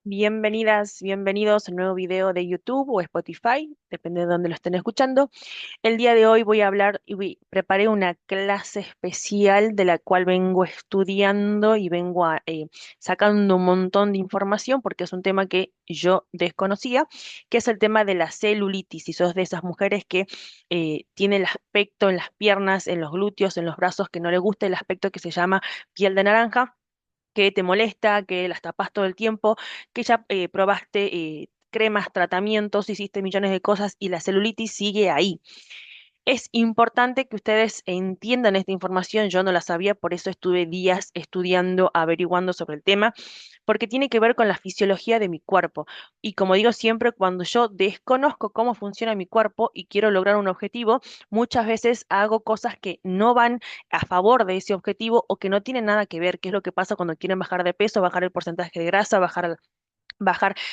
Bienvenidas, bienvenidos a un nuevo video de YouTube o Spotify, depende de dónde lo estén escuchando. El día de hoy voy a hablar preparé una clase especial de la cual vengo estudiando y vengo sacando un montón de información porque es un tema que yo desconocía, que es el tema de la celulitis. Si sos de esas mujeres que tiene el aspecto en las piernas, en los glúteos, en los brazos, que no le gusta el aspecto que se llama piel de naranja, que te molesta, que las tapas todo el tiempo, que ya probaste cremas, tratamientos, hiciste millones de cosas y la celulitis sigue ahí. Es importante que ustedes entiendan esta información, yo no la sabía, por eso estuve días estudiando, averiguando sobre el tema, porque tiene que ver con la fisiología de mi cuerpo. Y como digo siempre, cuando yo desconozco cómo funciona mi cuerpo y quiero lograr un objetivo, muchas veces hago cosas que no van a favor de ese objetivo o que no tienen nada que ver, que es lo que pasa cuando quieren bajar de peso, bajar el porcentaje de grasa, bajar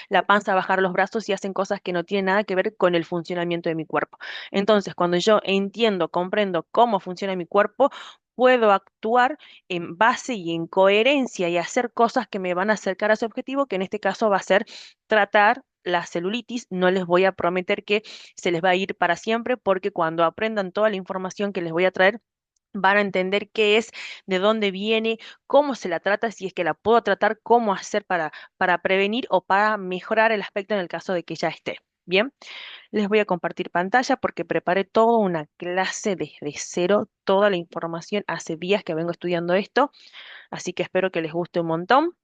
la panza, bajar los brazos y hacen cosas que no tienen nada que ver con el funcionamiento de mi cuerpo. Entonces, cuando yo entiendo, comprendo cómo funciona mi cuerpo, puedo actuar en base y en coherencia y hacer cosas que me van a acercar a ese objetivo, que en este caso va a ser tratar la celulitis. No les voy a prometer que se les va a ir para siempre, porque cuando aprendan toda la información que les voy a traer, van a entender qué es, de dónde viene, cómo se la trata, si es que la puedo tratar, cómo hacer para prevenir o para mejorar el aspecto en el caso de que ya esté. Bien, les voy a compartir pantalla porque preparé toda una clase desde cero, toda la información. Hace días que vengo estudiando esto, así que espero que les guste un montón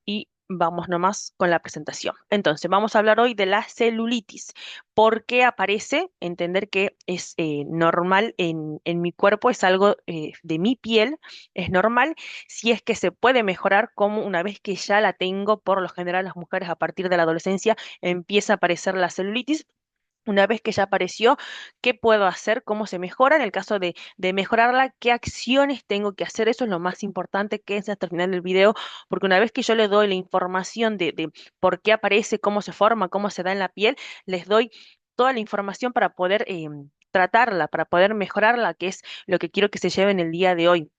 y vamos nomás con la presentación. Entonces, vamos a hablar hoy de la celulitis. ¿Por qué aparece? Entender que es normal en mi cuerpo, es algo de mi piel, es normal. Si es que se puede mejorar, como una vez que ya la tengo, por lo general las mujeres a partir de la adolescencia empieza a aparecer la celulitis. Una vez que ya apareció, ¿qué puedo hacer? ¿Cómo se mejora? En el caso de mejorarla, ¿qué acciones tengo que hacer? Eso es lo más importante, que es hasta el final del video, porque una vez que yo les doy la información de por qué aparece, cómo se forma, cómo se da en la piel, les doy toda la información para poder tratarla, para poder mejorarla, que es lo que quiero que se lleven el día de hoy.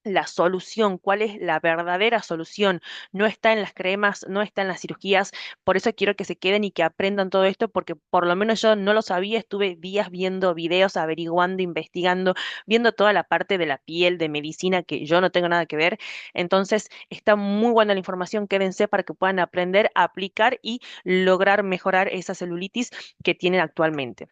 La solución, cuál es la verdadera solución, no está en las cremas, no está en las cirugías. Por eso quiero que se queden y que aprendan todo esto, porque por lo menos yo no lo sabía, estuve días viendo videos, averiguando, investigando, viendo toda la parte de la piel, de medicina, que yo no tengo nada que ver. Entonces, está muy buena la información, quédense para que puedan aprender a aplicar y lograr mejorar esa celulitis que tienen actualmente.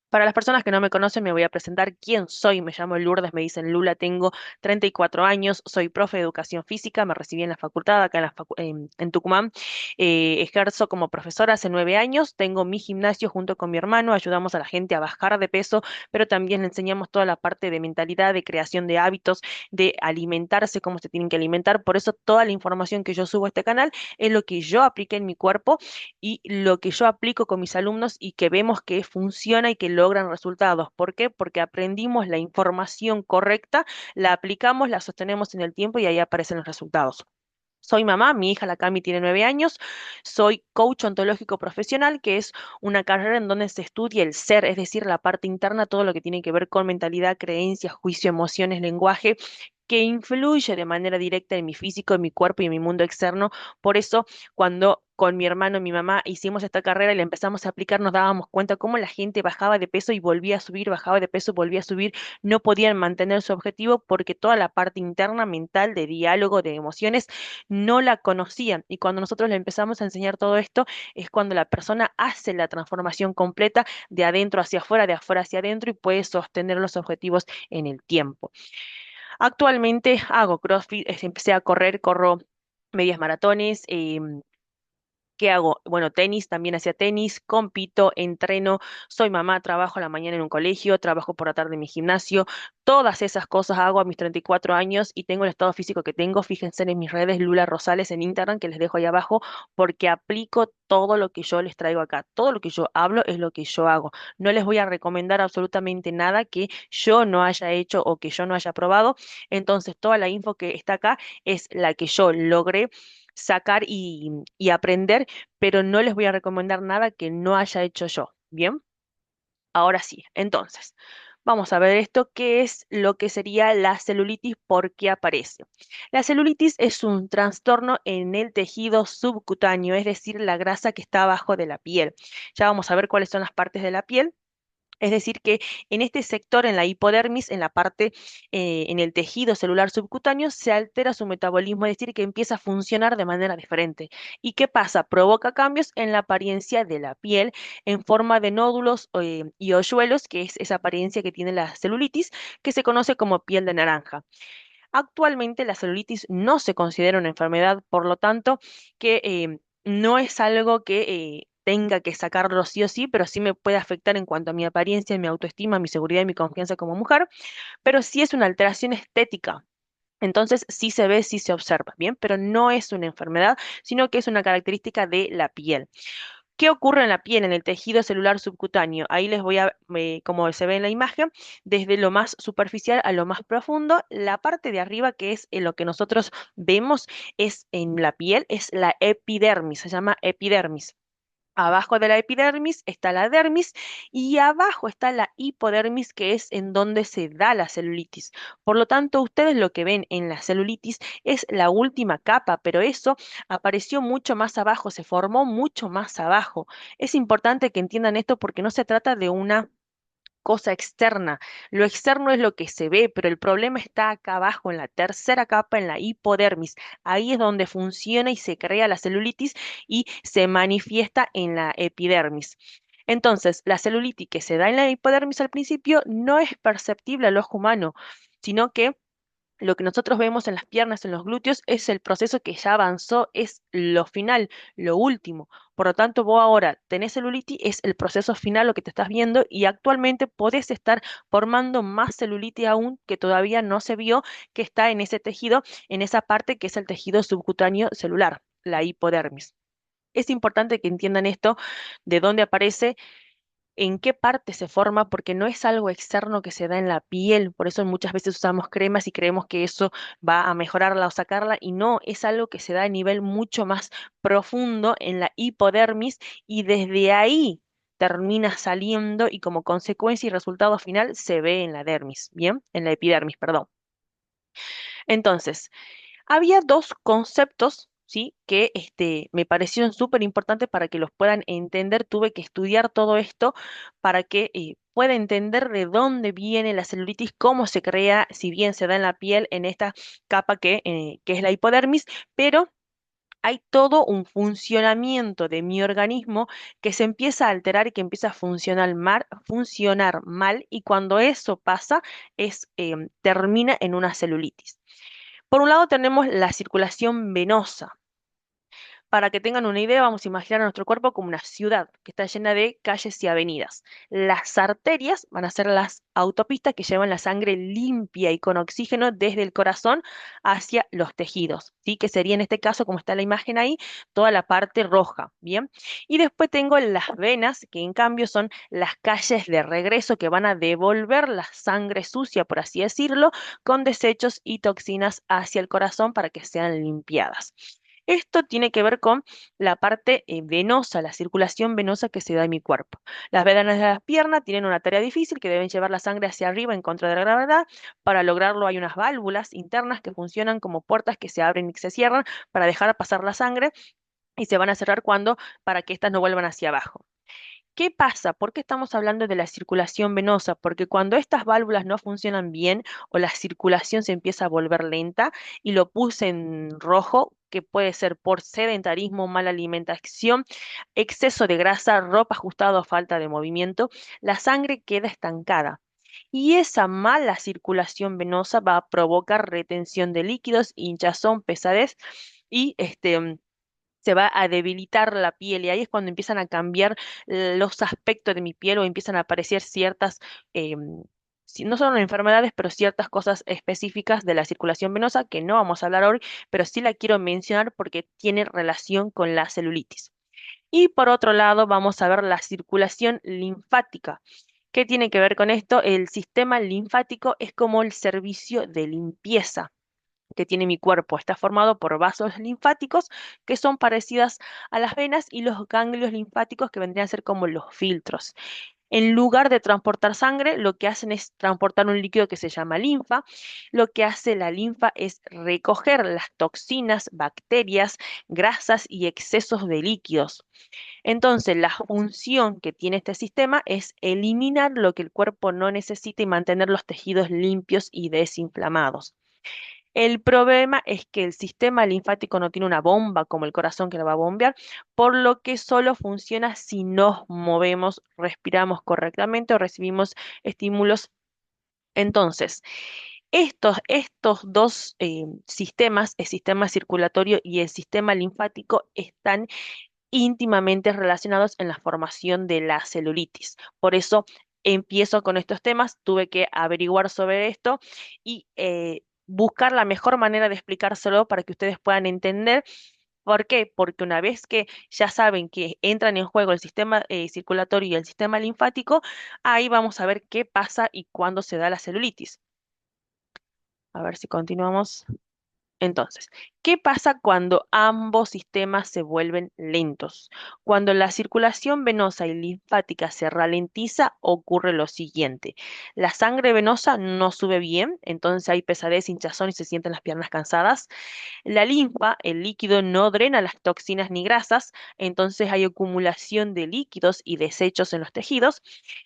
Para las personas que no me conocen, me voy a presentar quién soy. Me llamo Lourdes, me dicen Lula, tengo 34 años, soy profe de educación física, me recibí en la facultad acá en Tucumán. Ejerzo como profesora hace 9 años, tengo mi gimnasio junto con mi hermano, ayudamos a la gente a bajar de peso, pero también le enseñamos toda la parte de mentalidad, de creación de hábitos, de alimentarse, cómo se tienen que alimentar. Por eso toda la información que yo subo a este canal es lo que yo apliqué en mi cuerpo y lo que yo aplico con mis alumnos y que vemos que funciona y que logran resultados. ¿Por qué? Porque aprendimos la información correcta, la aplicamos, la sostenemos en el tiempo y ahí aparecen los resultados. Soy mamá, mi hija la Cami tiene 9 años, soy coach ontológico profesional, que es una carrera en donde se estudia el ser, es decir, la parte interna, todo lo que tiene que ver con mentalidad, creencias, juicio, emociones, lenguaje, que influye de manera directa en mi físico, en mi cuerpo y en mi mundo externo. Por eso, cuando con mi hermano y mi mamá hicimos esta carrera y la empezamos a aplicar, nos dábamos cuenta cómo la gente bajaba de peso y volvía a subir, bajaba de peso, volvía a subir, no podían mantener su objetivo porque toda la parte interna, mental, de diálogo, de emociones, no la conocían. Y cuando nosotros le empezamos a enseñar todo esto, es cuando la persona hace la transformación completa de adentro hacia afuera, de afuera hacia adentro y puede sostener los objetivos en el tiempo. Actualmente hago CrossFit, empecé a correr, corro medias maratones. ¿Qué hago? Bueno, tenis, también hacía tenis, compito, entreno, soy mamá, trabajo a la mañana en un colegio, trabajo por la tarde en mi gimnasio, todas esas cosas hago a mis 34 años y tengo el estado físico que tengo. Fíjense en mis redes Lula Rosales en Instagram, que les dejo ahí abajo, porque aplico todo lo que yo les traigo acá. Todo lo que yo hablo es lo que yo hago. No les voy a recomendar absolutamente nada que yo no haya hecho o que yo no haya probado. Entonces, toda la info que está acá es la que yo logré sacar y aprender, pero no les voy a recomendar nada que no haya hecho yo. Bien, ahora sí. Entonces, Vamos a ver esto, qué es lo que sería la celulitis, por qué aparece. La celulitis es un trastorno en el tejido subcutáneo, es decir, la grasa que está abajo de la piel. Ya vamos a ver cuáles son las partes de la piel. Es decir, que en este sector, en la hipodermis, en la parte, en el tejido celular subcutáneo, se altera su metabolismo, es decir, que empieza a funcionar de manera diferente. ¿Y qué pasa? Provoca cambios en la apariencia de la piel en forma de nódulos y hoyuelos, que es esa apariencia que tiene la celulitis, que se conoce como piel de naranja. Actualmente la celulitis no se considera una enfermedad, por lo tanto, que no es algo que tenga que sacarlo sí o sí, pero sí me puede afectar en cuanto a mi apariencia, mi autoestima, mi seguridad y mi confianza como mujer, pero sí es una alteración estética. Entonces sí se ve, sí se observa, bien, pero no es una enfermedad, sino que es una característica de la piel. ¿Qué ocurre en la piel, en el tejido celular subcutáneo? Ahí les voy a, como se ve en la imagen, desde lo más superficial a lo más profundo. La parte de arriba, que es lo que nosotros vemos, es en la piel, es la epidermis, se llama epidermis. Abajo de la epidermis está la dermis y abajo está la hipodermis, que es en donde se da la celulitis. Por lo tanto, ustedes lo que ven en la celulitis es la última capa, pero eso apareció mucho más abajo, se formó mucho más abajo. Es importante que entiendan esto porque no se trata de una cosa externa. Lo externo es lo que se ve, pero el problema está acá abajo, en la tercera capa, en la hipodermis. Ahí es donde funciona y se crea la celulitis y se manifiesta en la epidermis. Entonces, la celulitis que se da en la hipodermis al principio no es perceptible al ojo humano, sino que lo que nosotros vemos en las piernas, en los glúteos, es el proceso que ya avanzó, es lo final, lo último. Por lo tanto, vos ahora tenés celulitis, es el proceso final lo que te estás viendo y actualmente podés estar formando más celulitis aún que todavía no se vio que está en ese tejido, en esa parte que es el tejido subcutáneo celular, la hipodermis. Es importante que entiendan esto, de dónde aparece, en qué parte se forma, porque no es algo externo que se da en la piel, por eso muchas veces usamos cremas y creemos que eso va a mejorarla o sacarla, y no, es algo que se da a nivel mucho más profundo en la hipodermis y desde ahí termina saliendo y como consecuencia y resultado final se ve en la dermis, ¿bien? En la epidermis, perdón. Entonces, había dos conceptos, ¿sí? Que me parecieron súper importantes para que los puedan entender. Tuve que estudiar todo esto para que pueda entender de dónde viene la celulitis, cómo se crea, si bien se da en la piel, en esta capa que es la hipodermis, pero hay todo un funcionamiento de mi organismo que se empieza a alterar y que empieza a funcionar mal, y cuando eso pasa, termina en una celulitis. Por un lado tenemos la circulación venosa. Para que tengan una idea, vamos a imaginar a nuestro cuerpo como una ciudad que está llena de calles y avenidas. Las arterias van a ser las autopistas que llevan la sangre limpia y con oxígeno desde el corazón hacia los tejidos, ¿sí? Que sería en este caso, como está la imagen ahí, toda la parte roja, ¿bien? Y después tengo las venas, que en cambio son las calles de regreso que van a devolver la sangre sucia, por así decirlo, con desechos y toxinas hacia el corazón para que sean limpiadas. Esto tiene que ver con la parte venosa, la circulación venosa que se da en mi cuerpo. Las venas de las piernas tienen una tarea difícil que deben llevar la sangre hacia arriba en contra de la gravedad. Para lograrlo hay unas válvulas internas que funcionan como puertas que se abren y se cierran para dejar pasar la sangre y se van a cerrar cuando para que éstas no vuelvan hacia abajo. ¿Qué pasa? ¿Por qué estamos hablando de la circulación venosa? Porque cuando estas válvulas no funcionan bien o la circulación se empieza a volver lenta, y lo puse en rojo, que puede ser por sedentarismo, mala alimentación, exceso de grasa, ropa ajustada o falta de movimiento, la sangre queda estancada. Y esa mala circulación venosa va a provocar retención de líquidos, hinchazón, pesadez y se va a debilitar la piel, y ahí es cuando empiezan a cambiar los aspectos de mi piel o empiezan a aparecer ciertas, no son enfermedades, pero ciertas cosas específicas de la circulación venosa que no vamos a hablar hoy, pero sí la quiero mencionar porque tiene relación con la celulitis. Y por otro lado, vamos a ver la circulación linfática. ¿Qué tiene que ver con esto? El sistema linfático es como el servicio de limpieza que tiene mi cuerpo. Está formado por vasos linfáticos que son parecidas a las venas y los ganglios linfáticos que vendrían a ser como los filtros. En lugar de transportar sangre, lo que hacen es transportar un líquido que se llama linfa. Lo que hace la linfa es recoger las toxinas, bacterias, grasas y excesos de líquidos. Entonces, la función que tiene este sistema es eliminar lo que el cuerpo no necesita y mantener los tejidos limpios y desinflamados. El problema es que el sistema linfático no tiene una bomba como el corazón que lo va a bombear, por lo que solo funciona si nos movemos, respiramos correctamente o recibimos estímulos. Entonces, estos dos sistemas, el sistema circulatorio y el sistema linfático, están íntimamente relacionados en la formación de la celulitis. Por eso empiezo con estos temas, tuve que averiguar sobre esto y buscar la mejor manera de explicárselo para que ustedes puedan entender. ¿Por qué? Porque una vez que ya saben que entran en juego el sistema circulatorio y el sistema linfático, ahí vamos a ver qué pasa y cuándo se da la celulitis. A ver si continuamos. Entonces, ¿qué pasa cuando ambos sistemas se vuelven lentos? Cuando la circulación venosa y linfática se ralentiza, ocurre lo siguiente. La sangre venosa no sube bien, entonces hay pesadez, hinchazón y se sienten las piernas cansadas. La linfa, el líquido, no drena las toxinas ni grasas, entonces hay acumulación de líquidos y desechos en los tejidos.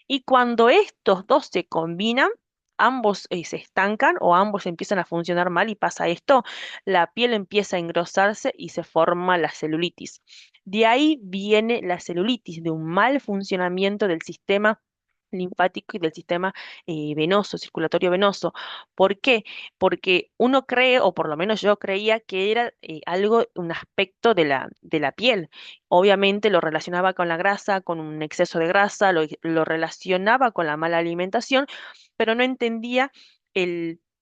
Y cuando estos dos se combinan, ambos se estancan o ambos empiezan a funcionar mal y pasa esto, la piel empieza a engrosarse y se forma la celulitis. De ahí viene la celulitis, de un mal funcionamiento del sistema linfático y del sistema venoso, circulatorio venoso. ¿Por qué? Porque uno cree, o por lo menos yo creía, que era algo, un aspecto de la piel. Obviamente lo relacionaba con la grasa, con un exceso de grasa, lo relacionaba con la mala alimentación, pero no entendía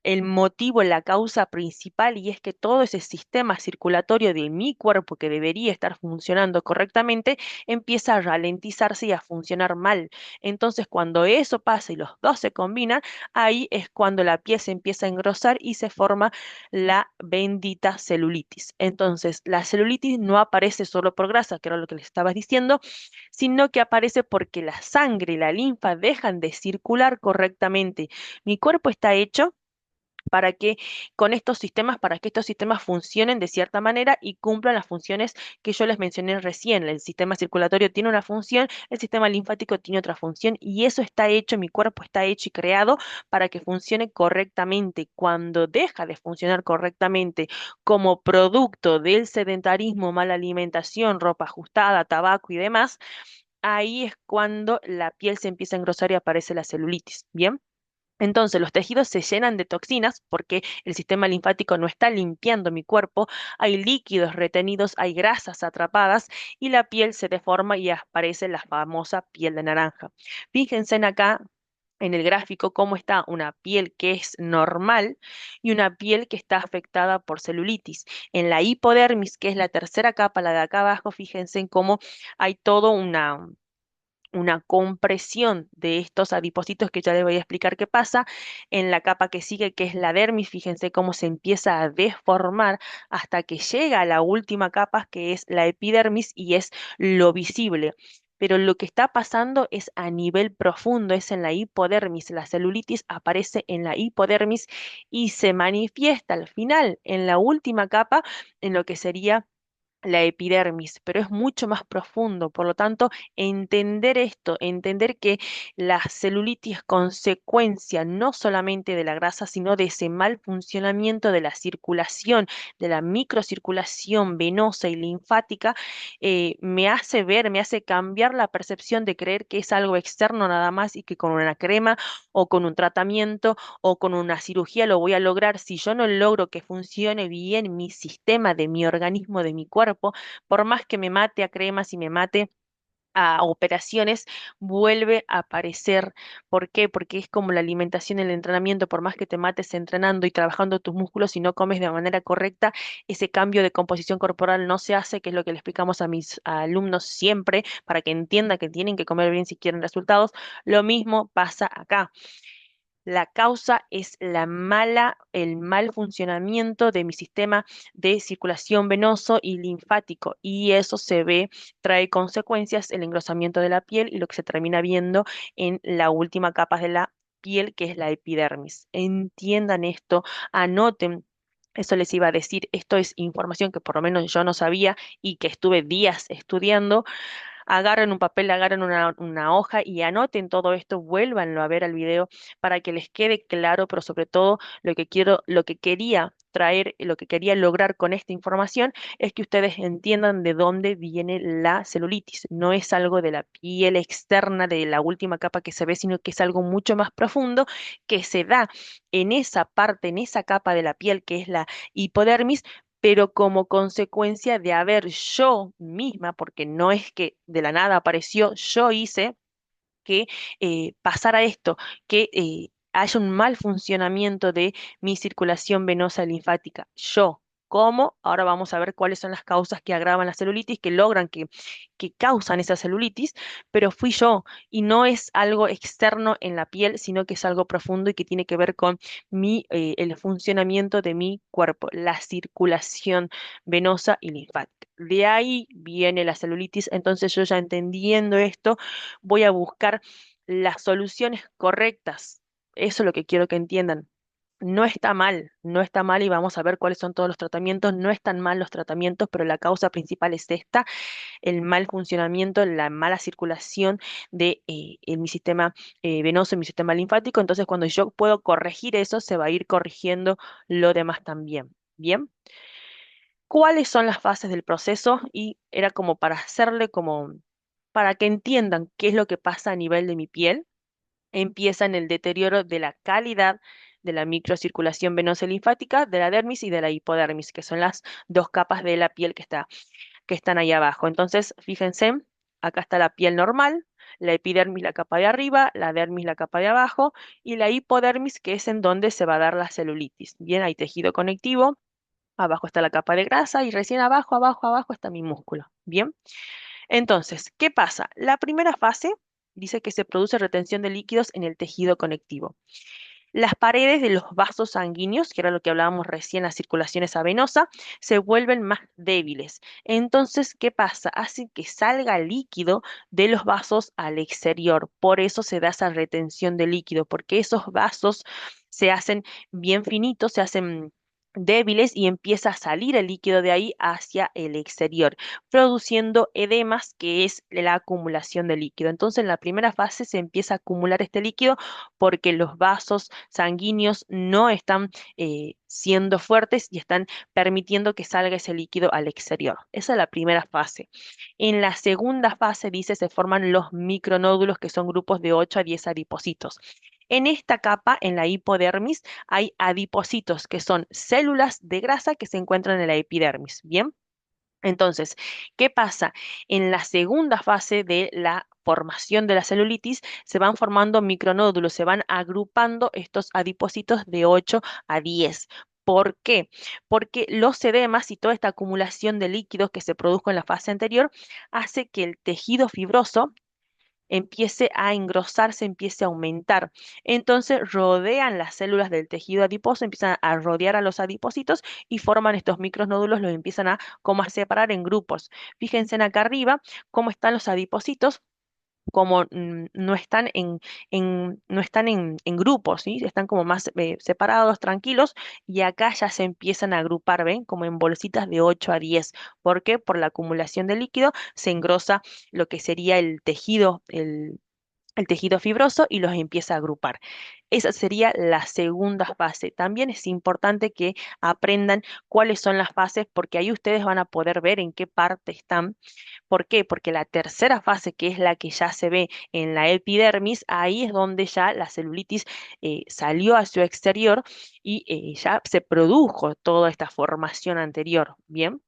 el motivo, la causa principal, y es que todo ese sistema circulatorio de mi cuerpo que debería estar funcionando correctamente empieza a ralentizarse y a funcionar mal. Entonces, cuando eso pasa y los dos se combinan, ahí es cuando la piel se empieza a engrosar y se forma la bendita celulitis. Entonces, la celulitis no aparece solo por grasa, que era lo que les estaba diciendo, sino que aparece porque la sangre y la linfa dejan de circular correctamente. Mi cuerpo está hecho para que con estos sistemas, para que estos sistemas funcionen de cierta manera y cumplan las funciones que yo les mencioné recién. El sistema circulatorio tiene una función, el sistema linfático tiene otra función y eso está hecho, mi cuerpo está hecho y creado para que funcione correctamente. Cuando deja de funcionar correctamente como producto del sedentarismo, mala alimentación, ropa ajustada, tabaco y demás, ahí es cuando la piel se empieza a engrosar y aparece la celulitis. ¿Bien? Entonces, los tejidos se llenan de toxinas porque el sistema linfático no está limpiando mi cuerpo, hay líquidos retenidos, hay grasas atrapadas y la piel se deforma y aparece la famosa piel de naranja. Fíjense en acá en el gráfico cómo está una piel que es normal y una piel que está afectada por celulitis. En la hipodermis, que es la tercera capa, la de acá abajo, fíjense en cómo hay todo una compresión de estos adipocitos que ya les voy a explicar qué pasa. En la capa que sigue, que es la dermis, fíjense cómo se empieza a deformar hasta que llega a la última capa, que es la epidermis, y es lo visible. Pero lo que está pasando es a nivel profundo, es en la hipodermis. La celulitis aparece en la hipodermis y se manifiesta al final, en la última capa, en lo que sería la epidermis, pero es mucho más profundo. Por lo tanto, entender esto, entender que la celulitis es consecuencia no solamente de la grasa, sino de ese mal funcionamiento de la circulación, de la microcirculación venosa y linfática, me hace ver, me hace cambiar la percepción de creer que es algo externo nada más y que con una crema o con un tratamiento o con una cirugía lo voy a lograr. Si yo no logro que funcione bien mi sistema de mi organismo, de mi cuerpo, por más que me mate a cremas y me mate a operaciones, vuelve a aparecer. ¿Por qué? Porque es como la alimentación, el entrenamiento, por más que te mates entrenando y trabajando tus músculos, si no comes de manera correcta, ese cambio de composición corporal no se hace, que es lo que le explicamos a mis alumnos siempre, para que entiendan que tienen que comer bien si quieren resultados. Lo mismo pasa acá. La causa es el mal funcionamiento de mi sistema de circulación venoso y linfático, y eso se ve, trae consecuencias, el engrosamiento de la piel y lo que se termina viendo en la última capa de la piel, que es la epidermis. Entiendan esto, anoten. Eso les iba a decir, esto es información que por lo menos yo no sabía y que estuve días estudiando. Agarren un papel, agarren una hoja y anoten todo esto, vuélvanlo a ver al video para que les quede claro, pero sobre todo lo que quería traer, lo que quería lograr con esta información es que ustedes entiendan de dónde viene la celulitis. No es algo de la piel externa, de la última capa que se ve, sino que es algo mucho más profundo que se da en esa parte, en esa capa de la piel que es la hipodermis, pero como consecuencia de haber yo misma, porque no es que de la nada apareció, yo hice que pasara esto, que haya un mal funcionamiento de mi circulación venosa linfática. Yo, ¿cómo? Ahora vamos a ver cuáles son las causas que agravan la celulitis, que logran que causan esa celulitis, pero fui yo y no es algo externo en la piel, sino que es algo profundo y que tiene que ver con el funcionamiento de mi cuerpo, la circulación venosa y linfática. De ahí viene la celulitis, entonces yo ya entendiendo esto, voy a buscar las soluciones correctas. Eso es lo que quiero que entiendan. No está mal, no está mal y vamos a ver cuáles son todos los tratamientos. No están mal los tratamientos, pero la causa principal es esta, el mal funcionamiento, la mala circulación de en mi sistema venoso, en mi sistema linfático. Entonces, cuando yo puedo corregir eso, se va a ir corrigiendo lo demás también. Bien, ¿cuáles son las fases del proceso? Y era como para hacerle como para que entiendan qué es lo que pasa a nivel de mi piel. Empieza en el deterioro de la calidad de la microcirculación venosa y linfática, de la dermis y de la hipodermis, que son las dos capas de la piel que están ahí abajo. Entonces, fíjense, acá está la piel normal, la epidermis la capa de arriba, la dermis la capa de abajo y la hipodermis, que es en donde se va a dar la celulitis. Bien, hay tejido conectivo, abajo está la capa de grasa y recién abajo, abajo, abajo está mi músculo. Bien. Entonces, ¿qué pasa? La primera fase dice que se produce retención de líquidos en el tejido conectivo. Las paredes de los vasos sanguíneos, que era lo que hablábamos recién, la circulación esa venosa, se vuelven más débiles. Entonces, ¿qué pasa? Hace que salga líquido de los vasos al exterior. Por eso se da esa retención de líquido, porque esos vasos se hacen bien finitos, se hacen débiles y empieza a salir el líquido de ahí hacia el exterior, produciendo edemas, que es la acumulación de líquido. Entonces, en la primera fase se empieza a acumular este líquido porque los vasos sanguíneos no están siendo fuertes y están permitiendo que salga ese líquido al exterior. Esa es la primera fase. En la segunda fase, dice, se forman los micronódulos, que son grupos de 8 a 10 adipocitos. En esta capa, en la hipodermis, hay adipocitos, que son células de grasa que se encuentran en la epidermis. Bien. Entonces, ¿qué pasa? En la segunda fase de la formación de la celulitis se van formando micronódulos, se van agrupando estos adipocitos de 8 a 10. ¿Por qué? Porque los edemas y toda esta acumulación de líquidos que se produjo en la fase anterior hace que el tejido fibroso empiece a engrosarse, empiece a aumentar. Entonces rodean las células del tejido adiposo, empiezan a rodear a los adipocitos y forman estos micronódulos, los empiezan a como a separar en grupos. Fíjense en acá arriba cómo están los adipocitos, como no están no están en grupos, ¿sí? Están como más separados, tranquilos, y acá ya se empiezan a agrupar, ¿ven? Como en bolsitas de 8 a 10. ¿Por qué? Por la acumulación de líquido se engrosa lo que sería el tejido, el tejido fibroso y los empieza a agrupar. Esa sería la segunda fase. También es importante que aprendan cuáles son las fases porque ahí ustedes van a poder ver en qué parte están. ¿Por qué? Porque la tercera fase, que es la que ya se ve en la epidermis, ahí es donde ya la celulitis salió a su exterior y ya se produjo toda esta formación anterior. Bien.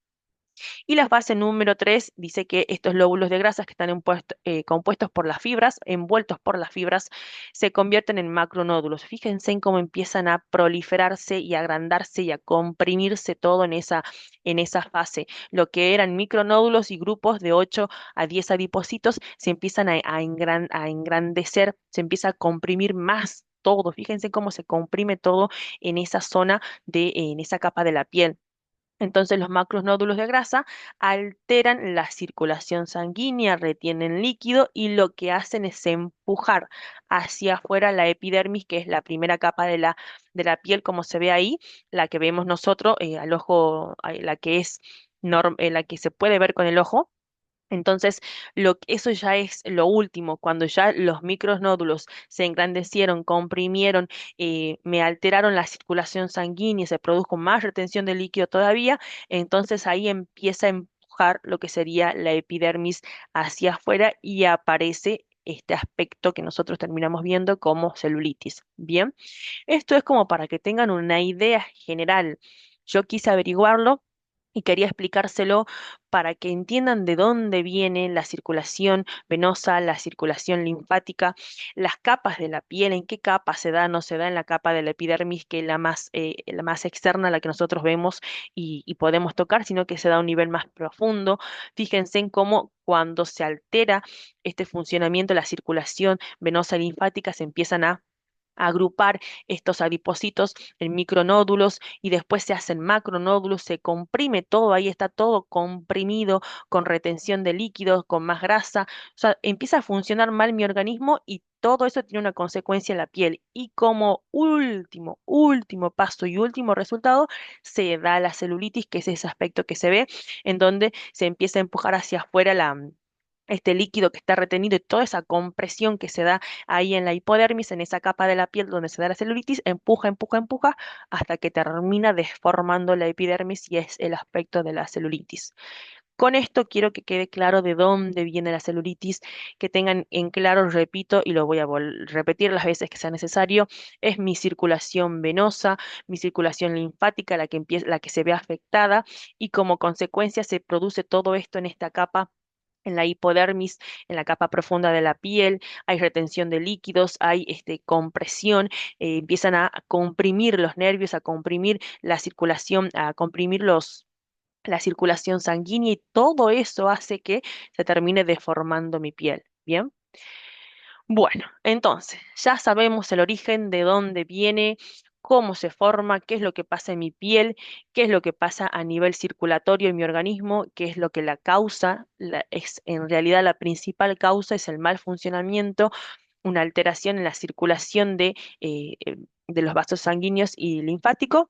Y la fase número 3 dice que estos lóbulos de grasas que están compuestos por las fibras, envueltos por las fibras, se convierten en macronódulos. Fíjense en cómo empiezan a proliferarse y agrandarse y a comprimirse todo en esa fase. Lo que eran micronódulos y grupos de 8 a 10 adipocitos se empiezan a engrandecer, se empieza a comprimir más todo. Fíjense cómo se comprime todo en esa zona en esa capa de la piel. Entonces los macronódulos de grasa alteran la circulación sanguínea, retienen líquido y lo que hacen es empujar hacia afuera la epidermis, que es la primera capa de la piel, como se ve ahí, la que vemos nosotros al ojo, la que la que se puede ver con el ojo. Entonces, eso ya es lo último, cuando ya los micronódulos se engrandecieron, comprimieron, me alteraron la circulación sanguínea, se produjo más retención de líquido todavía, entonces ahí empieza a empujar lo que sería la epidermis hacia afuera y aparece este aspecto que nosotros terminamos viendo como celulitis. Bien, esto es como para que tengan una idea general. Yo quise averiguarlo y quería explicárselo para que entiendan de dónde viene la circulación venosa, la circulación linfática, las capas de la piel, en qué capa se da, no se da en la capa de la epidermis, que es la más externa, la que nosotros vemos y podemos tocar, sino que se da a un nivel más profundo. Fíjense en cómo cuando se altera este funcionamiento, la circulación venosa y linfática, se empiezan a agrupar estos adipocitos en micronódulos y después se hacen macronódulos, se comprime todo, ahí está todo comprimido, con retención de líquidos, con más grasa, o sea, empieza a funcionar mal mi organismo y todo eso tiene una consecuencia en la piel. Y como último paso y último resultado, se da la celulitis, que es ese aspecto que se ve, en donde se empieza a empujar hacia afuera este líquido que está retenido y toda esa compresión que se da ahí en la hipodermis, en esa capa de la piel donde se da la celulitis, empuja, hasta que termina deformando la epidermis y es el aspecto de la celulitis. Con esto quiero que quede claro de dónde viene la celulitis, que tengan en claro, repito, y lo voy a repetir las veces que sea necesario, es mi circulación venosa, mi circulación linfática la que se ve afectada y como consecuencia se produce todo esto en esta capa, en la hipodermis, en la capa profunda de la piel, hay retención de líquidos, hay compresión, empiezan a comprimir los nervios, a comprimir la circulación, a comprimir la circulación sanguínea y todo eso hace que se termine deformando mi piel. Bien. Bueno, entonces, ya sabemos el origen, de dónde viene, cómo se forma, qué es lo que pasa en mi piel, qué es lo que pasa a nivel circulatorio en mi organismo, qué es lo que la causa, es en realidad la principal causa es el mal funcionamiento, una alteración en la circulación de los vasos sanguíneos y linfáticos.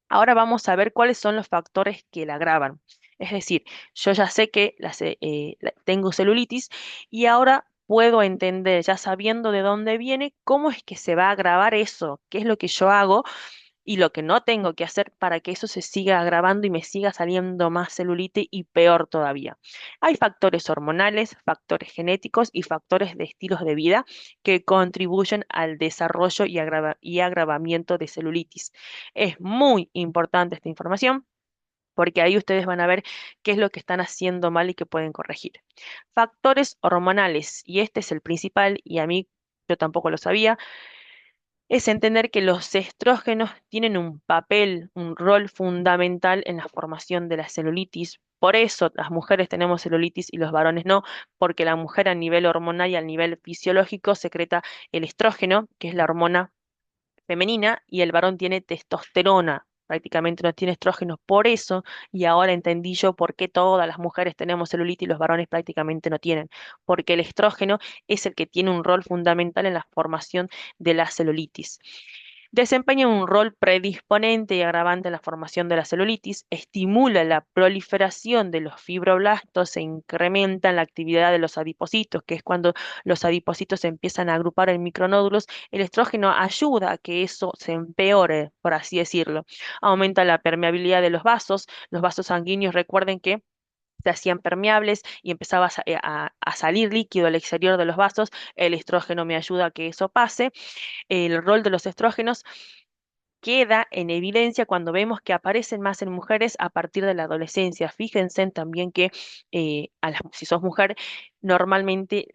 Ahora vamos a ver cuáles son los factores que la agravan. Es decir, yo ya sé que tengo celulitis y ahora puedo entender, ya sabiendo de dónde viene, cómo es que se va a agravar eso, qué es lo que yo hago y lo que no tengo que hacer para que eso se siga agravando y me siga saliendo más celulite y peor todavía. Hay factores hormonales, factores genéticos y factores de estilos de vida que contribuyen al desarrollo y agravamiento de celulitis. Es muy importante esta información porque ahí ustedes van a ver qué es lo que están haciendo mal y que pueden corregir. Factores hormonales, y este es el principal, y a mí yo tampoco lo sabía, es entender que los estrógenos tienen un papel, un rol fundamental en la formación de la celulitis. Por eso las mujeres tenemos celulitis y los varones no, porque la mujer a nivel hormonal y a nivel fisiológico secreta el estrógeno, que es la hormona femenina, y el varón tiene testosterona, prácticamente no tiene estrógenos. Por eso, y ahora entendí yo por qué todas las mujeres tenemos celulitis y los varones prácticamente no tienen, porque el estrógeno es el que tiene un rol fundamental en la formación de la celulitis. Desempeña un rol predisponente y agravante en la formación de la celulitis, estimula la proliferación de los fibroblastos, e incrementa la actividad de los adipocitos, que es cuando los adipocitos se empiezan a agrupar en micronódulos. El estrógeno ayuda a que eso se empeore, por así decirlo. Aumenta la permeabilidad de los vasos sanguíneos, recuerden que se hacían permeables y empezaba a salir líquido al exterior de los vasos. El estrógeno me ayuda a que eso pase. El rol de los estrógenos queda en evidencia cuando vemos que aparecen más en mujeres a partir de la adolescencia. Fíjense también que si sos mujer, normalmente,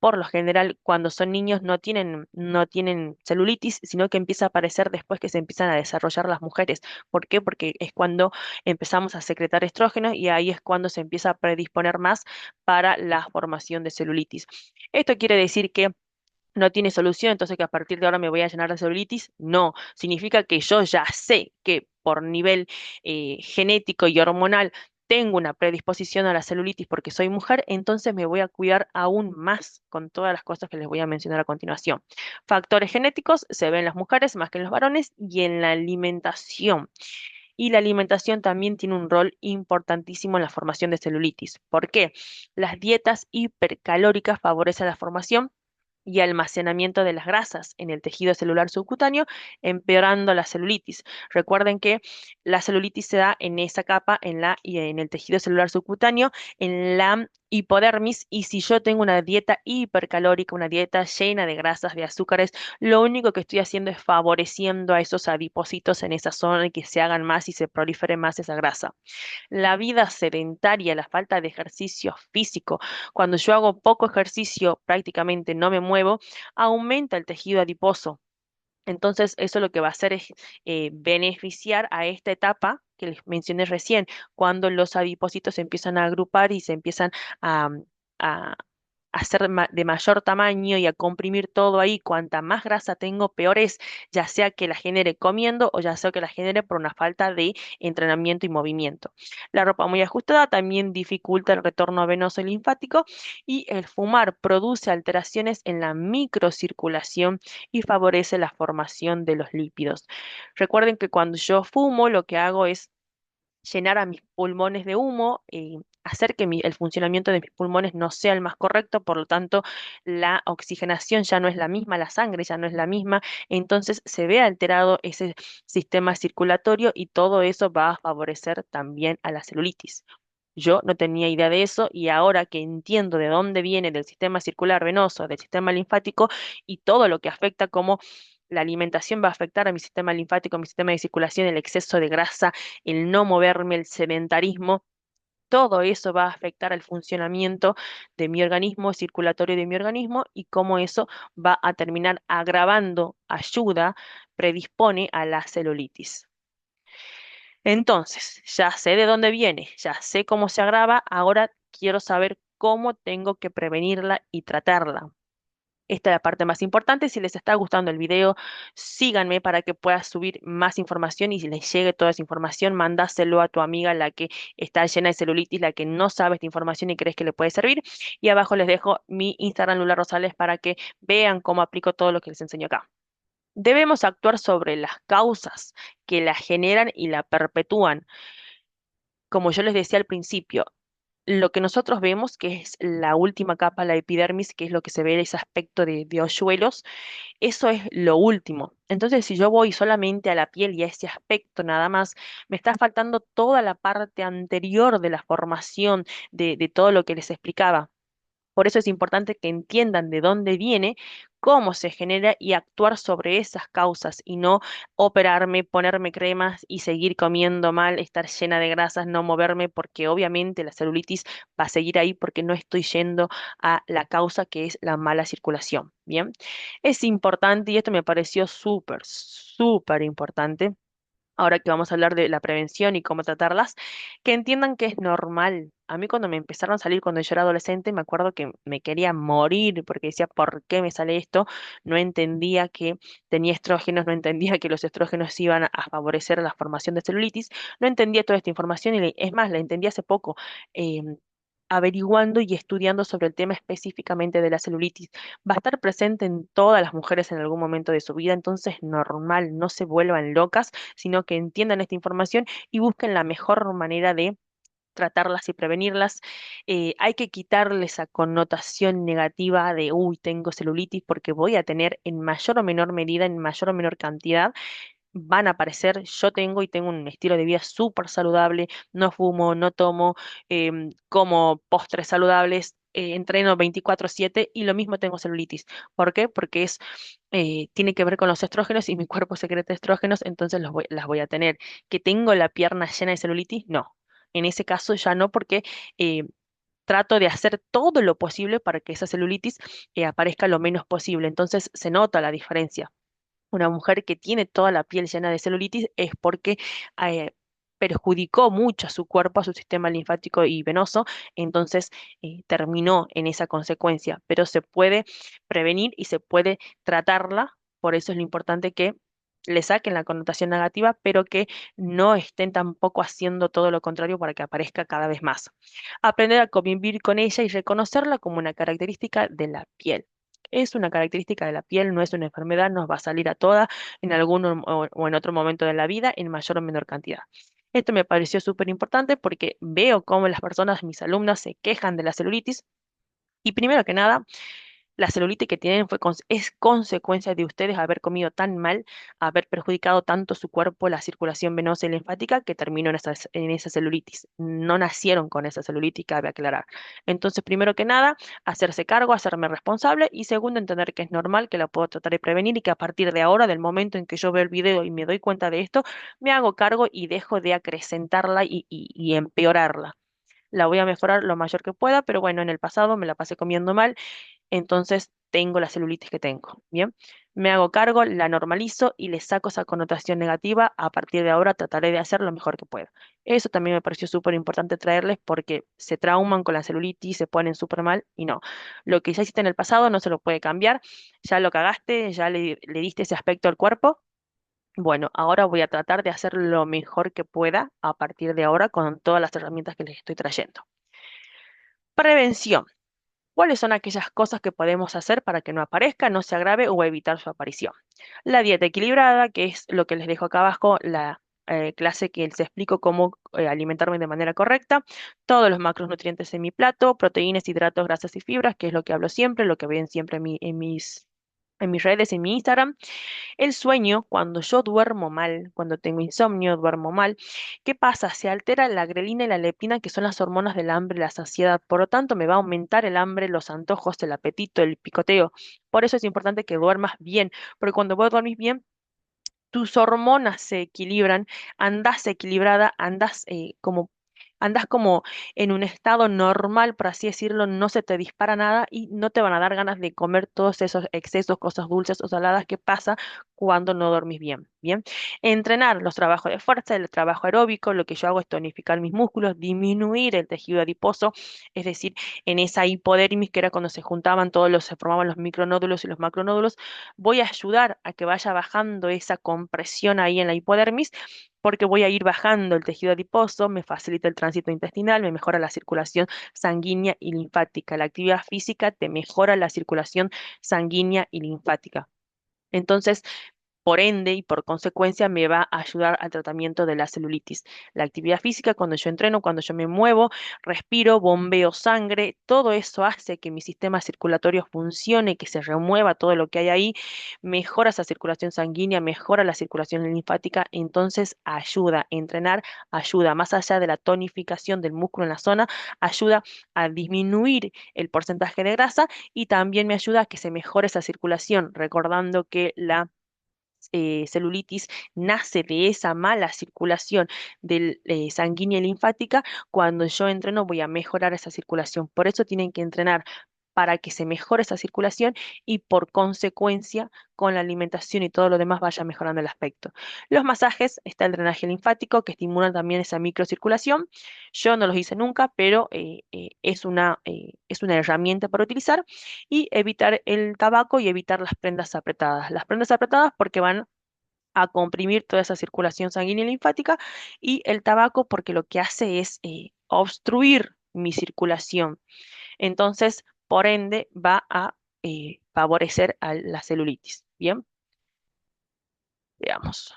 por lo general, cuando son niños no tienen celulitis, sino que empieza a aparecer después que se empiezan a desarrollar las mujeres. ¿Por qué? Porque es cuando empezamos a secretar estrógenos y ahí es cuando se empieza a predisponer más para la formación de celulitis. Esto quiere decir que no tiene solución, entonces que a partir de ahora me voy a llenar de celulitis. No, significa que yo ya sé que por nivel genético y hormonal tengo una predisposición a la celulitis porque soy mujer, entonces me voy a cuidar aún más con todas las cosas que les voy a mencionar a continuación. Factores genéticos se ven en las mujeres más que en los varones y en la alimentación. Y la alimentación también tiene un rol importantísimo en la formación de celulitis. ¿Por qué? Las dietas hipercalóricas favorecen la formación y almacenamiento de las grasas en el tejido celular subcutáneo, empeorando la celulitis. Recuerden que la celulitis se da en esa capa, y en el tejido celular subcutáneo, en la hipodermis, y si yo tengo una dieta hipercalórica, una dieta llena de grasas, de azúcares, lo único que estoy haciendo es favoreciendo a esos adipocitos en esa zona y que se hagan más y se prolifere más esa grasa. La vida sedentaria, la falta de ejercicio físico, cuando yo hago poco ejercicio, prácticamente no me muevo, aumenta el tejido adiposo. Entonces, eso lo que va a hacer es beneficiar a esta etapa que les mencioné recién, cuando los adipocitos se empiezan a agrupar y se empiezan a, a hacer de mayor tamaño y a comprimir todo ahí. Cuanta más grasa tengo, peor es, ya sea que la genere comiendo o ya sea que la genere por una falta de entrenamiento y movimiento. La ropa muy ajustada también dificulta el retorno venoso y linfático, y el fumar produce alteraciones en la microcirculación y favorece la formación de los lípidos. Recuerden que cuando yo fumo, lo que hago es llenar a mis pulmones de humo, hacer que el funcionamiento de mis pulmones no sea el más correcto, por lo tanto, la oxigenación ya no es la misma, la sangre ya no es la misma, entonces se ve alterado ese sistema circulatorio y todo eso va a favorecer también a la celulitis. Yo no tenía idea de eso y ahora que entiendo de dónde viene del sistema circular venoso, del sistema linfático y todo lo que afecta, como la alimentación va a afectar a mi sistema linfático, a mi sistema de circulación, el exceso de grasa, el no moverme, el sedentarismo, todo eso va a afectar al funcionamiento de mi organismo, circulatorio de mi organismo, y cómo eso va a terminar agravando, ayuda, predispone a la celulitis. Entonces, ya sé de dónde viene, ya sé cómo se agrava, ahora quiero saber cómo tengo que prevenirla y tratarla. Esta es la parte más importante. Si les está gustando el video, síganme para que pueda subir más información, y si les llegue toda esa información, mándaselo a tu amiga, la que está llena de celulitis, la que no sabe esta información y crees que le puede servir. Y abajo les dejo mi Instagram, Lula Rosales, para que vean cómo aplico todo lo que les enseño acá. Debemos actuar sobre las causas que la generan y la perpetúan. Como yo les decía al principio, lo que nosotros vemos, que es la última capa, la epidermis, que es lo que se ve, ese aspecto de hoyuelos, eso es lo último. Entonces, si yo voy solamente a la piel y a ese aspecto nada más, me está faltando toda la parte anterior de la formación de todo lo que les explicaba. Por eso es importante que entiendan de dónde viene, cómo se genera y actuar sobre esas causas, y no operarme, ponerme cremas y seguir comiendo mal, estar llena de grasas, no moverme, porque obviamente la celulitis va a seguir ahí porque no estoy yendo a la causa, que es la mala circulación. Bien, es importante, y esto me pareció súper, súper importante, ahora que vamos a hablar de la prevención y cómo tratarlas, que entiendan que es normal. A mí cuando me empezaron a salir cuando yo era adolescente, me acuerdo que me quería morir porque decía, ¿por qué me sale esto? No entendía que tenía estrógenos, no entendía que los estrógenos iban a favorecer la formación de celulitis, no entendía toda esta información, y es más, la entendí hace poco. Averiguando y estudiando sobre el tema específicamente de la celulitis. Va a estar presente en todas las mujeres en algún momento de su vida, entonces normal, no se vuelvan locas, sino que entiendan esta información y busquen la mejor manera de tratarlas y prevenirlas. Hay que quitarle esa connotación negativa de, uy, tengo celulitis, porque voy a tener en mayor o menor medida, en mayor o menor cantidad, van a aparecer. Yo tengo un estilo de vida súper saludable, no fumo, no tomo, como postres saludables, entreno 24/7 y lo mismo tengo celulitis. ¿Por qué? Porque tiene que ver con los estrógenos y mi cuerpo secreta estrógenos, entonces las voy a tener. ¿Que tengo la pierna llena de celulitis? No. En ese caso ya no, porque eh, trato de hacer todo lo posible para que esa celulitis aparezca lo menos posible. Entonces se nota la diferencia. Una mujer que tiene toda la piel llena de celulitis es porque eh, perjudicó mucho a su cuerpo, a su sistema linfático y venoso, entonces terminó en esa consecuencia, pero se puede prevenir y se puede tratarla, por eso es lo importante que le saquen la connotación negativa, pero que no estén tampoco haciendo todo lo contrario para que aparezca cada vez más. Aprender a convivir con ella y reconocerla como una característica de la piel. Es una característica de la piel, no es una enfermedad, nos va a salir a todas en algún o en otro momento de la vida en mayor o menor cantidad. Esto me pareció súper importante porque veo cómo las personas, mis alumnas, se quejan de la celulitis y primero que nada, la celulitis que tienen es consecuencia de ustedes haber comido tan mal, haber perjudicado tanto su cuerpo, la circulación venosa y linfática, que terminó en esa celulitis. No nacieron con esa celulitis, cabe aclarar. Entonces, primero que nada, hacerse cargo, hacerme responsable y segundo, entender que es normal, que la puedo tratar de prevenir y que a partir de ahora, del momento en que yo veo el video y me doy cuenta de esto, me hago cargo y dejo de acrecentarla y empeorarla. La voy a mejorar lo mayor que pueda, pero bueno, en el pasado me la pasé comiendo mal, entonces tengo la celulitis que tengo. Bien, me hago cargo, la normalizo y le saco esa connotación negativa. A partir de ahora trataré de hacer lo mejor que pueda. Eso también me pareció súper importante traerles porque se trauman con la celulitis, se ponen súper mal y no. Lo que ya hiciste en el pasado no se lo puede cambiar, ya lo cagaste, ya le diste ese aspecto al cuerpo. Bueno, ahora voy a tratar de hacer lo mejor que pueda a partir de ahora con todas las herramientas que les estoy trayendo. Prevención. ¿Cuáles son aquellas cosas que podemos hacer para que no aparezca, no se agrave o evitar su aparición? La dieta equilibrada, que es lo que les dejo acá abajo, la clase que les explico cómo alimentarme de manera correcta, todos los macronutrientes en mi plato, proteínas, hidratos, grasas y fibras, que es lo que hablo siempre, lo que ven siempre en mis redes, en mi Instagram. El sueño, cuando yo duermo mal, cuando tengo insomnio, duermo mal, ¿qué pasa? Se altera la grelina y la leptina, que son las hormonas del hambre y la saciedad. Por lo tanto, me va a aumentar el hambre, los antojos, el apetito, el picoteo. Por eso es importante que duermas bien, porque cuando vos dormís bien, tus hormonas se equilibran, andas equilibrada, andas como en un estado normal, por así decirlo, no se te dispara nada y no te van a dar ganas de comer todos esos excesos, cosas dulces o saladas que pasa cuando no dormís bien. Bien, entrenar los trabajos de fuerza, el trabajo aeróbico, lo que yo hago es tonificar mis músculos, disminuir el tejido adiposo, es decir, en esa hipodermis que era cuando se juntaban todos los, se formaban los micronódulos y los macronódulos, voy a ayudar a que vaya bajando esa compresión ahí en la hipodermis, porque voy a ir bajando el tejido adiposo, me facilita el tránsito intestinal, me mejora la circulación sanguínea y linfática. La actividad física te mejora la circulación sanguínea y linfática. Entonces, por ende y por consecuencia me va a ayudar al tratamiento de la celulitis. La actividad física, cuando yo entreno, cuando yo me muevo, respiro, bombeo sangre, todo eso hace que mi sistema circulatorio funcione, que se remueva todo lo que hay ahí, mejora esa circulación sanguínea, mejora la circulación linfática, entonces ayuda a entrenar, ayuda más allá de la tonificación del músculo en la zona, ayuda a disminuir el porcentaje de grasa y también me ayuda a que se mejore esa circulación, recordando que la celulitis nace de esa mala circulación del, sanguínea y linfática. Cuando yo entreno voy a mejorar esa circulación. Por eso tienen que entrenar para que se mejore esa circulación y por consecuencia con la alimentación y todo lo demás vaya mejorando el aspecto. Los masajes, está el drenaje linfático que estimulan también esa microcirculación. Yo no los hice nunca, pero es una herramienta para utilizar y evitar el tabaco y evitar las prendas apretadas. Las prendas apretadas porque van a comprimir toda esa circulación sanguínea y linfática y el tabaco porque lo que hace es obstruir mi circulación. Entonces, por ende, va a favorecer a la celulitis. Bien, veamos.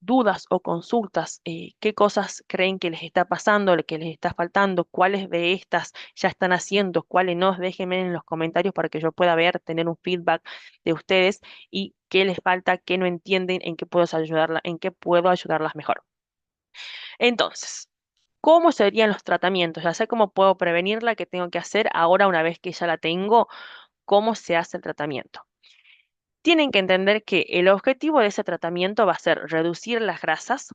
Dudas o consultas, qué cosas creen que les está pasando, que les está faltando, cuáles de estas ya están haciendo, cuáles no, déjenme en los comentarios para que yo pueda ver, tener un feedback de ustedes y qué les falta, qué no entienden, en qué puedo ayudarla, en qué puedo ayudarlas mejor. Entonces, ¿cómo serían los tratamientos? Ya sé cómo puedo prevenirla, qué tengo que hacer ahora una vez que ya la tengo, cómo se hace el tratamiento. Tienen que entender que el objetivo de ese tratamiento va a ser reducir las grasas.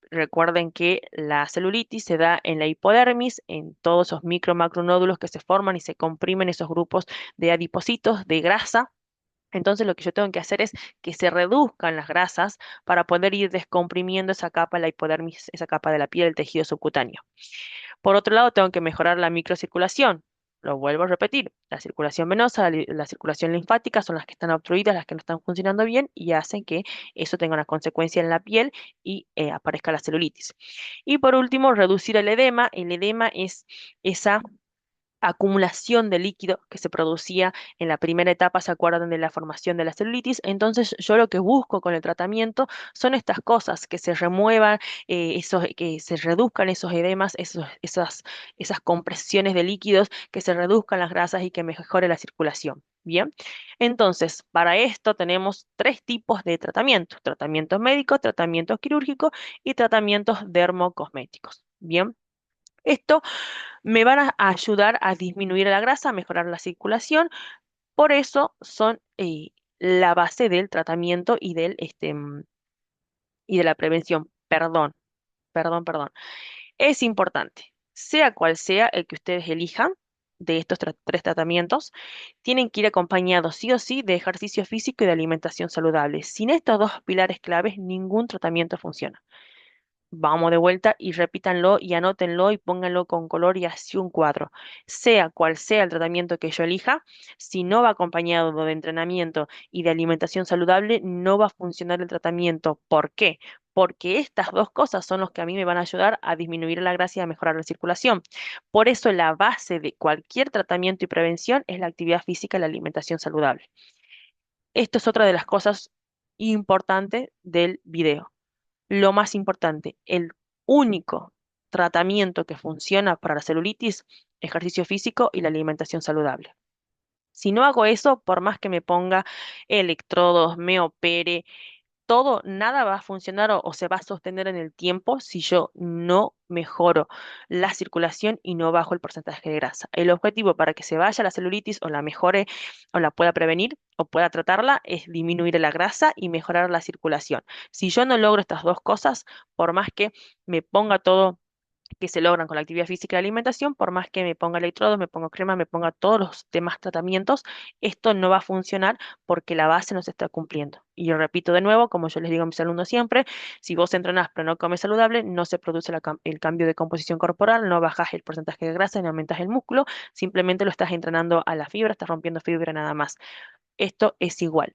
Recuerden que la celulitis se da en la hipodermis, en todos esos micro macronódulos que se forman y se comprimen esos grupos de adipocitos de grasa. Entonces lo que yo tengo que hacer es que se reduzcan las grasas para poder ir descomprimiendo esa capa, la hipodermis, esa capa de la piel, el tejido subcutáneo. Por otro lado, tengo que mejorar la microcirculación. Lo vuelvo a repetir, la circulación venosa, la circulación linfática son las que están obstruidas, las que no están funcionando bien y hacen que eso tenga una consecuencia en la piel y aparezca la celulitis. Y por último, reducir el edema. El edema es esa acumulación de líquido que se producía en la primera etapa, ¿se acuerdan de la formación de la celulitis? Entonces, yo lo que busco con el tratamiento son estas cosas, que se remuevan, que se reduzcan esos edemas, esas compresiones de líquidos, que se reduzcan las grasas y que mejore la circulación. Bien, entonces, para esto tenemos tres tipos de tratamientos: tratamientos médicos, tratamientos quirúrgicos y tratamientos dermocosméticos. Bien. Esto me van a ayudar a disminuir la grasa, a mejorar la circulación. Por eso son la base del tratamiento y de la prevención. Perdón. Es importante, sea cual sea el que ustedes elijan de estos tres tratamientos, tienen que ir acompañados sí o sí de ejercicio físico y de alimentación saludable. Sin estos dos pilares claves, ningún tratamiento funciona. Vamos de vuelta y repítanlo y anótenlo y pónganlo con color y así un cuadro. Sea cual sea el tratamiento que yo elija, si no va acompañado de entrenamiento y de alimentación saludable, no va a funcionar el tratamiento. ¿Por qué? Porque estas dos cosas son los que a mí me van a ayudar a disminuir la grasa y a mejorar la circulación. Por eso la base de cualquier tratamiento y prevención es la actividad física y la alimentación saludable. Esto es otra de las cosas importantes del video. Lo más importante, el único tratamiento que funciona para la celulitis: ejercicio físico y la alimentación saludable. Si no hago eso, por más que me ponga electrodos, me opere, todo, nada va a funcionar o se va a sostener en el tiempo si yo no mejoro la circulación y no bajo el porcentaje de grasa. El objetivo para que se vaya la celulitis o la mejore o la pueda prevenir o pueda tratarla es disminuir la grasa y mejorar la circulación. Si yo no logro estas dos cosas, por más que me ponga todo que se logran con la actividad física y la alimentación, por más que me ponga electrodos, me ponga crema, me ponga todos los demás tratamientos, esto no va a funcionar porque la base no se está cumpliendo. Y yo repito de nuevo, como yo les digo a mis alumnos siempre, si vos entrenás pero no comes saludable, no se produce el cambio de composición corporal, no bajas el porcentaje de grasa ni aumentas el músculo, simplemente lo estás entrenando a la fibra, estás rompiendo fibra nada más. Esto es igual.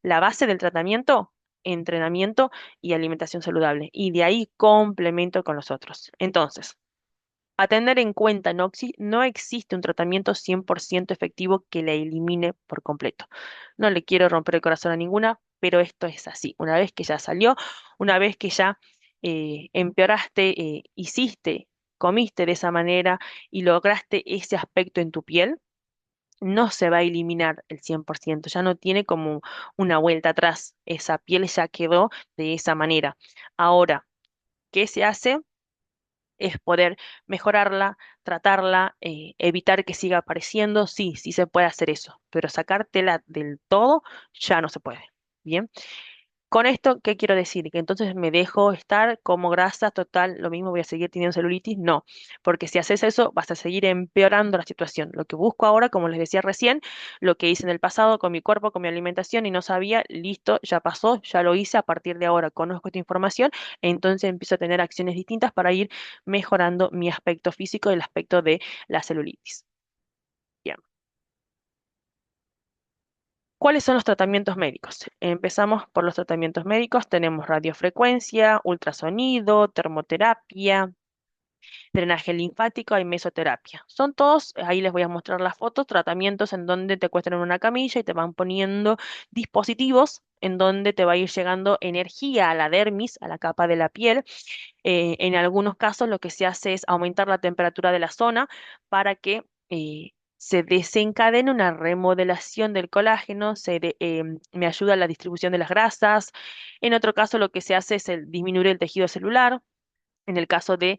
La base del tratamiento: entrenamiento y alimentación saludable. Y de ahí complemento con los otros. Entonces, a tener en cuenta, no existe un tratamiento 100% efectivo que la elimine por completo. No le quiero romper el corazón a ninguna, pero esto es así. Una vez que ya salió, una vez que ya empeoraste, hiciste, comiste de esa manera y lograste ese aspecto en tu piel, no se va a eliminar el 100%. Ya no tiene como una vuelta atrás. Esa piel ya quedó de esa manera. Ahora, ¿qué se hace? Es poder mejorarla, tratarla, evitar que siga apareciendo. Sí, sí se puede hacer eso, pero sacártela del todo ya no se puede. Bien. Con esto, ¿qué quiero decir? Que entonces me dejo estar como grasa total, lo mismo voy a seguir teniendo celulitis. No, porque si haces eso vas a seguir empeorando la situación. Lo que busco ahora, como les decía recién, lo que hice en el pasado con mi cuerpo, con mi alimentación y no sabía, listo, ya pasó, ya lo hice. A partir de ahora conozco esta información, entonces empiezo a tener acciones distintas para ir mejorando mi aspecto físico, el aspecto de la celulitis. Bien. ¿Cuáles son los tratamientos médicos? Empezamos por los tratamientos médicos. Tenemos radiofrecuencia, ultrasonido, termoterapia, drenaje linfático y mesoterapia. Son todos, ahí les voy a mostrar las fotos, tratamientos en donde te cuestan en una camilla y te van poniendo dispositivos en donde te va a ir llegando energía a la dermis, a la capa de la piel. En algunos casos lo que se hace es aumentar la temperatura de la zona para que se desencadene una remodelación del colágeno, me ayuda a la distribución de las grasas. En otro caso lo que se hace es disminuir el tejido celular. En el caso de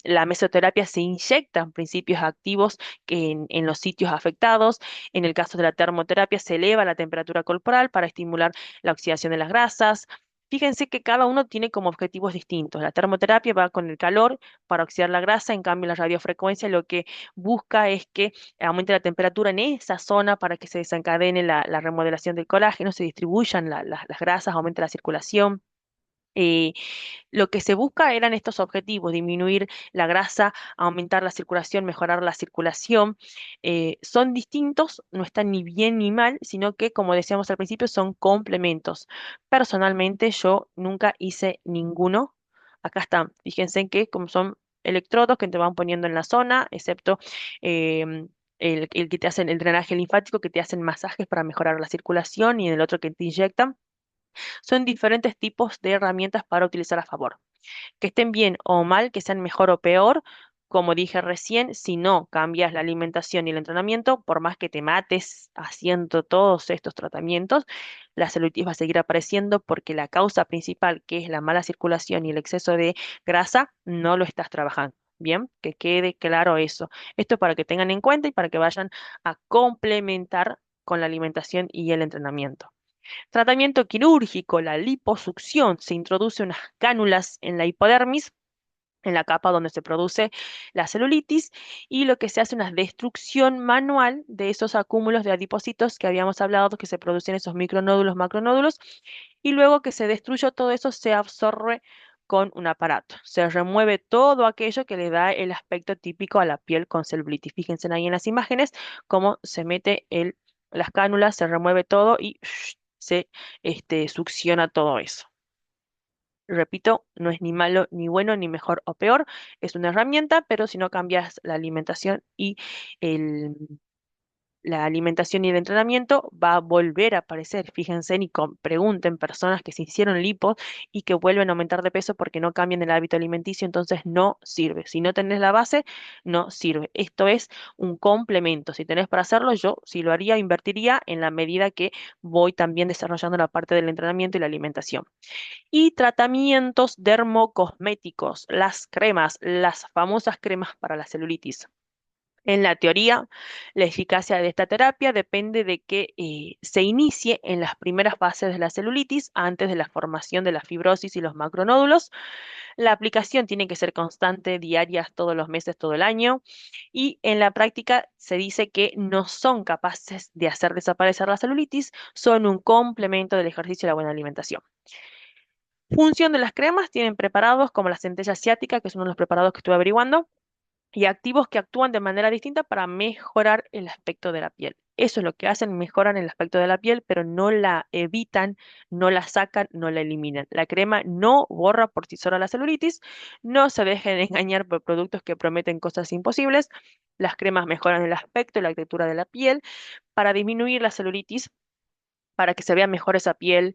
la mesoterapia se inyectan principios activos en los sitios afectados. En el caso de la termoterapia se eleva la temperatura corporal para estimular la oxidación de las grasas. Fíjense que cada uno tiene como objetivos distintos. La termoterapia va con el calor para oxidar la grasa, en cambio la radiofrecuencia lo que busca es que aumente la temperatura en esa zona para que se desencadene la remodelación del colágeno, se distribuyan las grasas, aumente la circulación. Eh, lo que se busca eran estos objetivos: disminuir la grasa, aumentar la circulación, mejorar la circulación. Son distintos, no están ni bien ni mal, sino que, como decíamos al principio, son complementos. Personalmente, yo nunca hice ninguno. Acá están, fíjense en que como son electrodos que te van poniendo en la zona, excepto el que te hacen el drenaje linfático, que te hacen masajes para mejorar la circulación, y el otro que te inyectan. Son diferentes tipos de herramientas para utilizar a favor. Que estén bien o mal, que sean mejor o peor, como dije recién, si no cambias la alimentación y el entrenamiento, por más que te mates haciendo todos estos tratamientos, la celulitis va a seguir apareciendo porque la causa principal, que es la mala circulación y el exceso de grasa, no lo estás trabajando. Bien, que quede claro eso. Esto es para que tengan en cuenta y para que vayan a complementar con la alimentación y el entrenamiento. Tratamiento quirúrgico: la liposucción. Se introduce unas cánulas en la hipodermis, en la capa donde se produce la celulitis, y lo que se hace es una destrucción manual de esos acúmulos de adipocitos que habíamos hablado, que se producen esos micronódulos, macronódulos, y luego que se destruye todo eso, se absorbe con un aparato. Se remueve todo aquello que le da el aspecto típico a la piel con celulitis. Fíjense ahí en las imágenes cómo se mete las cánulas, se remueve todo y se succiona todo eso. Repito, no es ni malo, ni bueno, ni mejor o peor, es una herramienta, pero si no cambias la alimentación y el, la alimentación y el entrenamiento, va a volver a aparecer. Fíjense y pregunten personas que se hicieron lipos y que vuelven a aumentar de peso porque no cambian el hábito alimenticio, entonces no sirve. Si no tenés la base, no sirve. Esto es un complemento. Si tenés para hacerlo, yo si lo haría, invertiría en la medida que voy también desarrollando la parte del entrenamiento y la alimentación. Y tratamientos dermocosméticos: las cremas, las famosas cremas para la celulitis. En la teoría, la eficacia de esta terapia depende de que se inicie en las primeras fases de la celulitis, antes de la formación de la fibrosis y los macronódulos. La aplicación tiene que ser constante, diaria, todos los meses, todo el año. Y en la práctica se dice que no son capaces de hacer desaparecer la celulitis, son un complemento del ejercicio y la buena alimentación. Función de las cremas: tienen preparados como la centella asiática, que es uno de los preparados que estuve averiguando, y activos que actúan de manera distinta para mejorar el aspecto de la piel. Eso es lo que hacen: mejoran el aspecto de la piel, pero no la evitan, no la sacan, no la eliminan. La crema no borra por sí sola la celulitis, no se dejen engañar por productos que prometen cosas imposibles. Las cremas mejoran el aspecto y la textura de la piel para disminuir la celulitis, para que se vea mejor esa piel,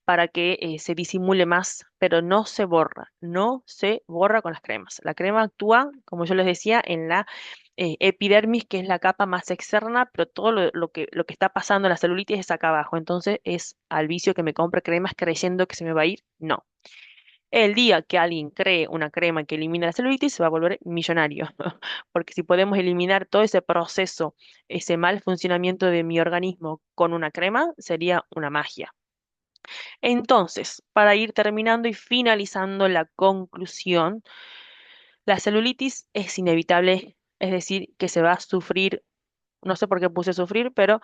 para que se disimule más, pero no se borra, no se borra con las cremas. La crema actúa, como yo les decía, en la epidermis, que es la capa más externa, pero todo lo que está pasando en la celulitis es acá abajo. Entonces es al vicio que me compre cremas creyendo que se me va a ir. No. El día que alguien cree una crema que elimina la celulitis, se va a volver millonario, porque si podemos eliminar todo ese proceso, ese mal funcionamiento de mi organismo con una crema, sería una magia. Entonces, para ir terminando y finalizando la conclusión, la celulitis es inevitable, es decir, que se va a sufrir. No sé por qué puse sufrir, pero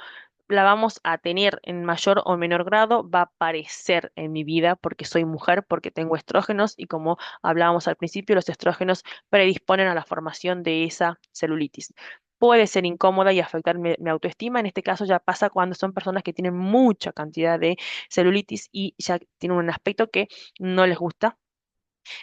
la vamos a tener en mayor o menor grado, va a aparecer en mi vida porque soy mujer, porque tengo estrógenos, y como hablábamos al principio, los estrógenos predisponen a la formación de esa celulitis. Puede ser incómoda y afectar mi autoestima. En este caso ya pasa cuando son personas que tienen mucha cantidad de celulitis y ya tienen un aspecto que no les gusta.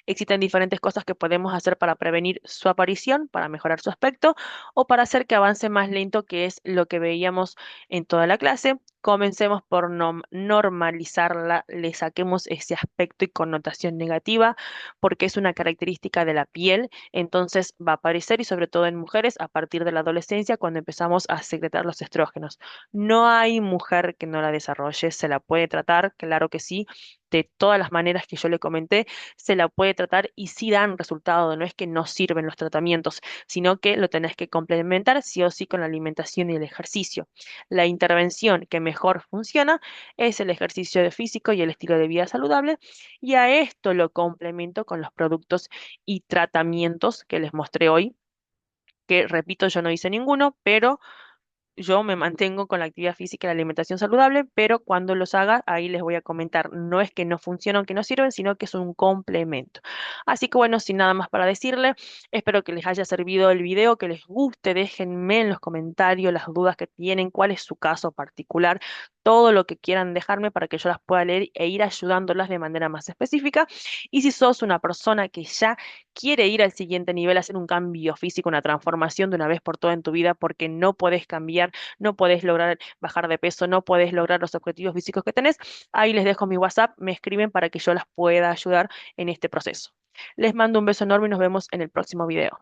Existen diferentes cosas que podemos hacer para prevenir su aparición, para mejorar su aspecto o para hacer que avance más lento, que es lo que veíamos en toda la clase. Comencemos por normalizarla, le saquemos ese aspecto y connotación negativa, porque es una característica de la piel, entonces va a aparecer, y sobre todo en mujeres a partir de la adolescencia, cuando empezamos a secretar los estrógenos. No hay mujer que no la desarrolle, se la puede tratar, claro que sí, de todas las maneras que yo le comenté, se la puede tratar y sí dan resultado. No es que no sirven los tratamientos, sino que lo tenés que complementar sí o sí con la alimentación y el ejercicio. La intervención que mejor funciona es el ejercicio de físico y el estilo de vida saludable, y a esto lo complemento con los productos y tratamientos que les mostré hoy, que repito, yo no hice ninguno, pero yo me mantengo con la actividad física y la alimentación saludable, pero cuando los haga, ahí les voy a comentar. No es que no funcionan, que no sirven, sino que es un complemento. Así que bueno, sin nada más para decirle, espero que les haya servido el video, que les guste. Déjenme en los comentarios las dudas que tienen, cuál es su caso particular, todo lo que quieran dejarme para que yo las pueda leer e ir ayudándolas de manera más específica. Y si sos una persona que ya quiere ir al siguiente nivel, hacer un cambio físico, una transformación de una vez por todas en tu vida, porque no podés cambiar, no podés lograr bajar de peso, no podés lograr los objetivos físicos que tenés, ahí les dejo mi WhatsApp, me escriben para que yo las pueda ayudar en este proceso. Les mando un beso enorme y nos vemos en el próximo video.